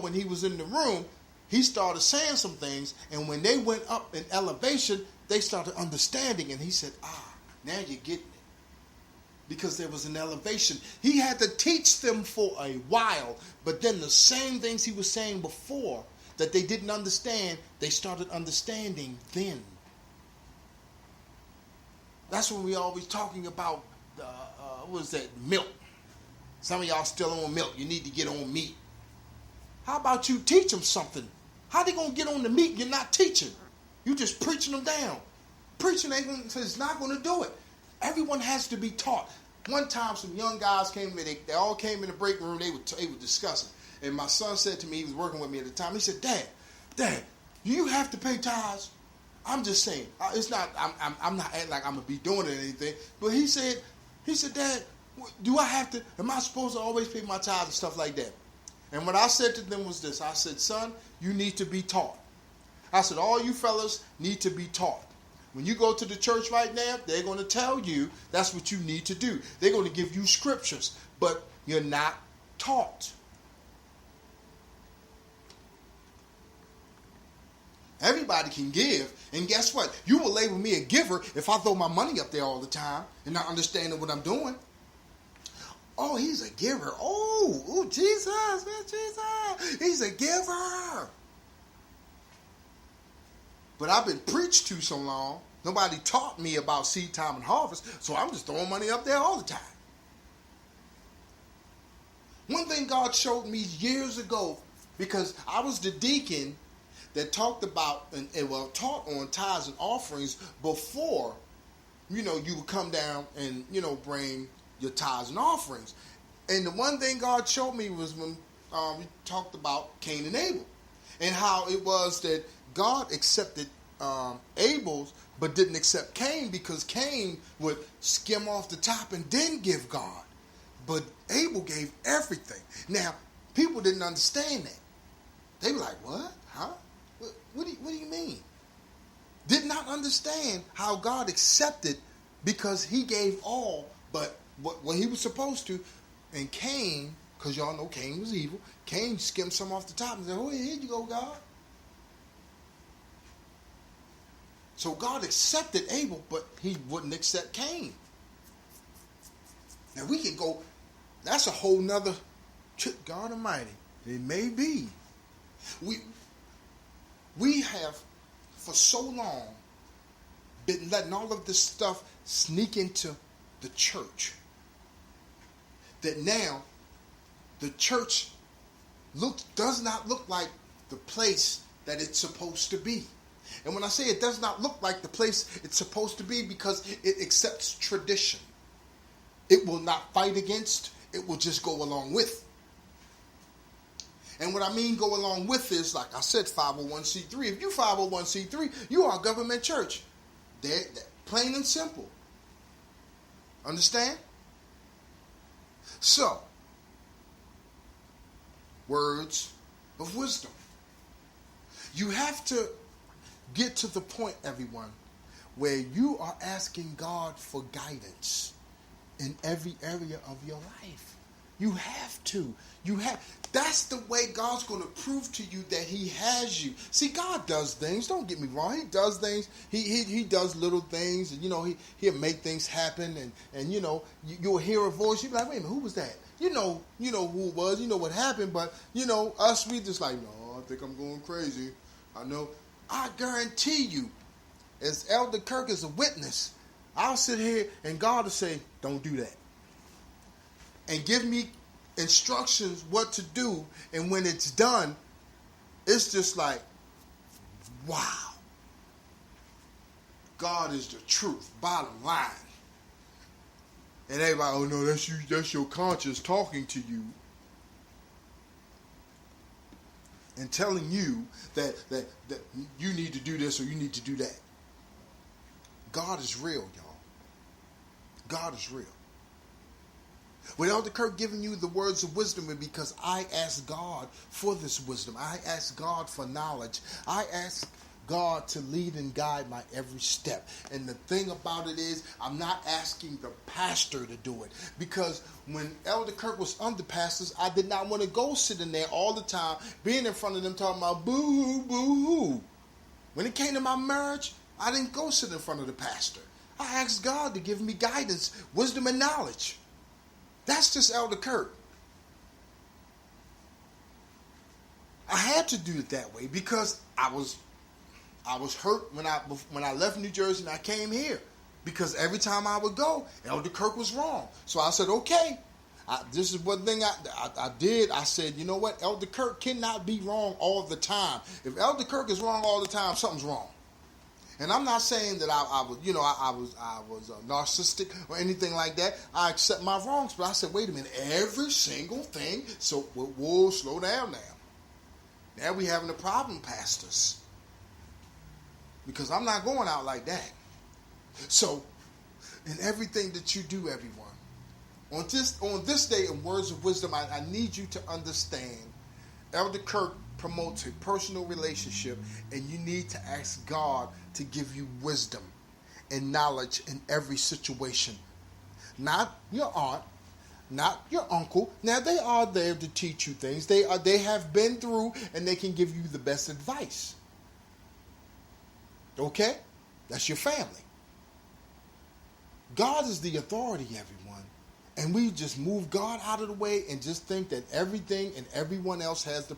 when he was in the room, he started saying some things, and when they went up in elevation, they started understanding, and he said, now you're getting it. Because there was an elevation. He had to teach them for a while, but then the same things he was saying before that they didn't understand, they started understanding then. That's when we always talking about, what was that, milk. Some of y'all still on milk. You need to get on meat. How about you teach them something? How they going to get on the meat? You're not teaching. You just preaching them down. Preaching is not going to do it. Everyone has to be taught. One time some young guys came in, they all came in the break room, they were discussing. And my son said to me, he was working with me at the time, he said, Dad, you have to pay tithes. I'm just saying, it's not, I'm not acting like I'm going to be doing it or anything. But he said, Dad, do I have to, am I supposed to always pay my tithes and stuff like that? And what I said to them was this, I said, son, you need to be taught. I said, all you fellas need to be taught. When you go to the church right now, they're going to tell you that's what you need to do. They're going to give you scriptures, but you're not taught. Everybody can give, and guess what? You will label me a giver if I throw my money up there all the time and not understanding what I'm doing. Oh, he's a giver. Oh, Jesus, he's a giver. But I've been preached to so long, nobody taught me about seed time and harvest, so I'm just throwing money up there all the time. One thing God showed me years ago, because I was the deacon that talked about and taught on tithes and offerings before, you would come down and, bring your tithes and offerings. And the one thing God showed me was when we talked about Cain and Abel, and how it was that God accepted Abel's, but didn't accept Cain because Cain would skim off the top and then give God. But Abel gave everything. Now, people didn't understand that. They were like, what? Huh? What do you mean? Did not understand how God accepted because he gave all, but what he was supposed to. And Cain, because y'all know Cain was evil, Cain skimmed some off the top and said, oh, here you go, God. So God accepted Abel, but he wouldn't accept Cain. Now we can go, that's a whole nother, God Almighty. It may be. We have, for so long, been letting all of this stuff sneak into the church, that now the church does not look like the place that it's supposed to be. And when I say it does not look like the place it's supposed to be, because it accepts tradition. It will not fight against, it will just go along with. And what I mean go along with is, like I said, 501c3. If you 501c3, you are a government church. They're plain and simple. Understand? So, words of wisdom. You have to get to the point, everyone, where you are asking God for guidance in every area of your life. You have to. That's the way God's going to prove to you that he has you. See, God does things. Don't get me wrong. He does things. He does little things. And, he'll make things happen. And you'll hear a voice. You'll be like, wait a minute, who was that? You know who it was. You know what happened. But, us, we just like, no, I think I'm going crazy. I know. I guarantee you, as Elder Kirk is a witness, I'll sit here and God will say, don't do that. And give me instructions what to do. And when it's done, it's just like, wow. God is the truth, bottom line. And everybody, oh no, that's you, that's your conscience talking to you. And telling you that you need to do this or you need to do that. God is real, y'all. God is real. With Elder Kirk giving you the words of wisdom, is because I ask God for this wisdom. I ask God for knowledge. I ask God to lead and guide my every step. And the thing about it is, I'm not asking the pastor to do it. Because when Elder Kirk was under pastors, I did not want to go sit in there all the time, being in front of them talking about boo, boo. When it came to my marriage, I didn't go sit in front of the pastor. I asked God to give me guidance, wisdom, and knowledge. That's just Elder Kirk. I had to do it that way because I was hurt when I left New Jersey and I came here, because every time I would go, Elder Kirk was wrong. So I said, okay, this is one thing I did. I said, you know what? Elder Kirk cannot be wrong all the time. If Elder Kirk is wrong all the time, something's wrong. And I'm not saying that I was narcissistic or anything like that. I accept my wrongs, but I said, wait a minute, every single thing. So whoa, slow down now. Now we having a problem, pastors, because I'm not going out like that. So, in everything that you do, everyone, on this day in Words of Wisdom, I need you to understand, Elder Kirk promotes a personal relationship, and you need to ask God to give you wisdom and knowledge in every situation. Not your aunt, not your uncle. Now, they are there to teach you things. They have been through, and they can give you the best advice. Okay? That's your family. God is the authority, everyone. And we just move God out of the way and just think that everything and everyone else has the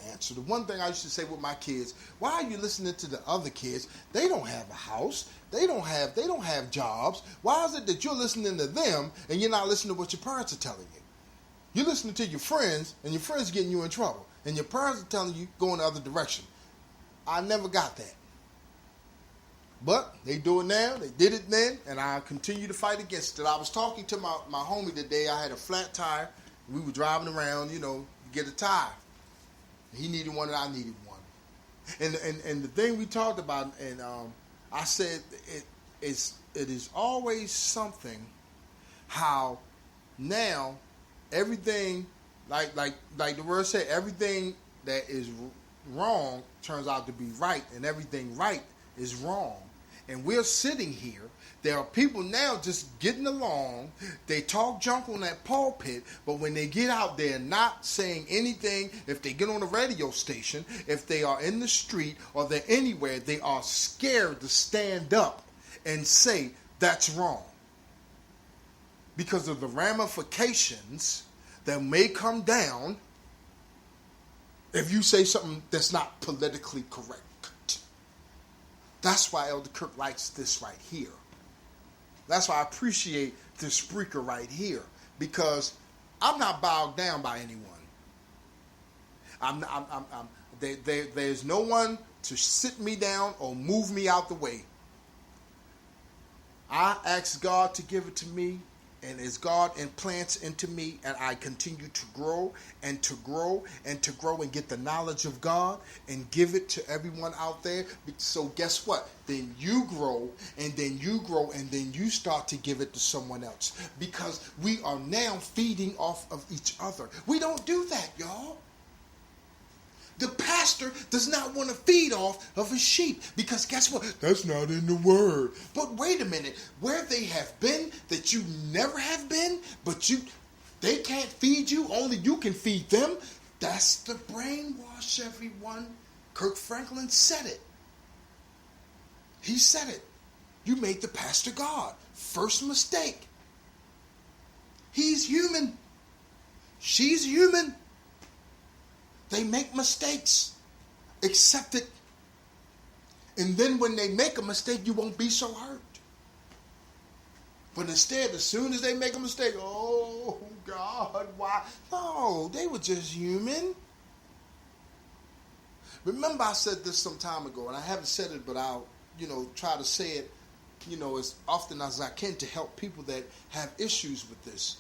answer. The one thing I used to say with my kids, why are you listening to the other kids? They don't have a house. They don't have jobs. Why is it that you're listening to them and you're not listening to what your parents are telling you? You're listening to your friends, and your friends are getting you in trouble, and your parents are telling you go in the other direction. I never got that. But they do it now. They did it then, and I continue to fight against it. I was talking to my homie today. I had a flat tire. We were driving around, to get a tire. He needed one, and I needed one. And the thing we talked about, and I said it is always something how now everything, like the word said, everything that is wrong turns out to be right, and everything right is wrong. And we're sitting here. There are people now just getting along. They talk junk on that pulpit, but when they get out there not saying anything, if they get on a radio station, if they are in the street or they're anywhere, they are scared to stand up and say that's wrong, because of the ramifications that may come down if you say something that's not politically correct. That's why Elder Kirk likes this right here. That's why I appreciate this speaker right here, because I'm not bowed down by anyone. There's no one to sit me down or move me out the way. I ask God to give it to me, and as God implants into me, and I continue to grow and to grow and to grow and get the knowledge of God and give it to everyone out there. So guess what? Then you grow, and then you grow, and then you start to give it to someone else, because we are now feeding off of each other. We don't do that, y'all. The pastor does not want to feed off of his sheep, because guess what? That's not in the word. But wait a minute. Where they have been that you never have been, but they can't feed you, only you can feed them. That's the brainwash, everyone. Kirk Franklin said it. He said it. You made the pastor God. First mistake. He's human. She's human. They make mistakes. Accept it. And then when they make a mistake, you won't be so hurt. But instead, as soon as they make a mistake, oh, God, why? No, they were just human. Remember, I said this some time ago, and I haven't said it, but I'll, try to say it, as often as I can to help people that have issues with this.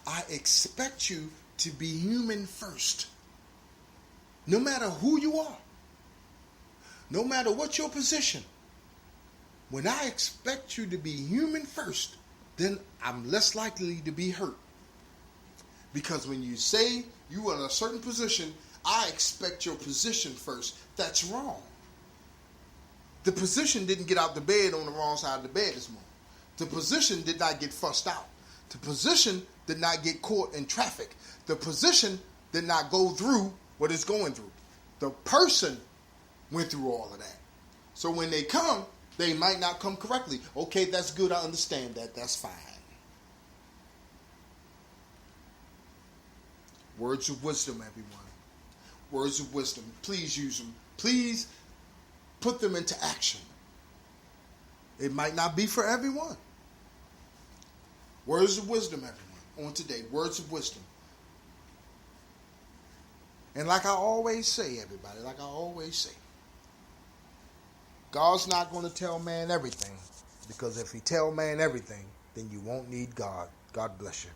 I expect you to be human first. No matter who you are. No matter what your position. When I expect you to be human first, then I'm less likely to be hurt. Because when you say you are in a certain position, I expect your position first. That's wrong. The physician didn't get out the bed on the wrong side of the bed this morning. The physician did not get fussed out. The physician did not get caught in traffic. The physician did not go through what it's going through. The person went through all of that. So when they come, they might not come correctly. Okay, that's good. I understand that. That's fine. Words of wisdom, everyone. Words of wisdom. Please use them. Please put them into action. It might not be for everyone. Words of wisdom, everyone, on today. Words of wisdom. And like I always say, everybody, like I always say, God's not going to tell man everything, because if he tell man everything, then you won't need God. God bless you.